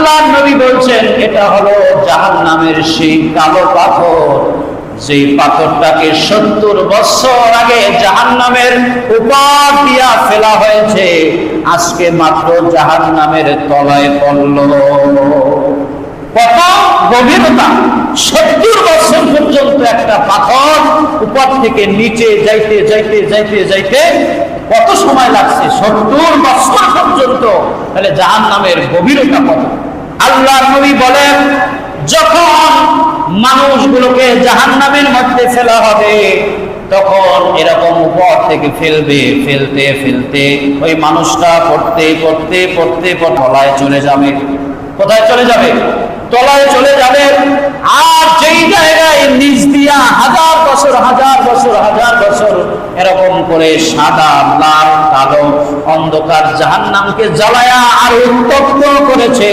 আল্লাহর নবী বলছেন এটা হলো জাহান্নামের সেই কালো পাথর, যে পাথরটাকে 70 বছর আগে জাহান্নামের উপর দিয়া ফেলা হয়েছে, আজকে মাত্র জাহান্নামের তলায় পড়ল। কত গভীরতা! 70 বছর পর্যন্ত একটা পাথর উপর থেকে নিচে যাইতে যাইতে যাইতে যাইতে কত সময় লাগছে? 70 বছর পর্যন্ত। তাহলে জাহান্নামের গভীরতা কত! আল্লাহর নবী বলেন, যখন মানুষগুলোকে জাহান্নামের মধ্যে ফেলা হবে, তখন এরকম উপর থেকে ফেলবে, ফেলতে ফেলতে ওই মানুষটা পড়তে পড়তে পড়তে তলায় চলে যাবে। কোথায় চলে যাবে? তলায় চলে যাবে। আর যেই জায়গায় নিচ দিয়া হাজার বছর হাজার বছর হাজার বছর এরকম করে সাদা লাল কালো অন্ধকার জাহান্নামকে জ্বালায়া আর উত্তপ্ত করেছে,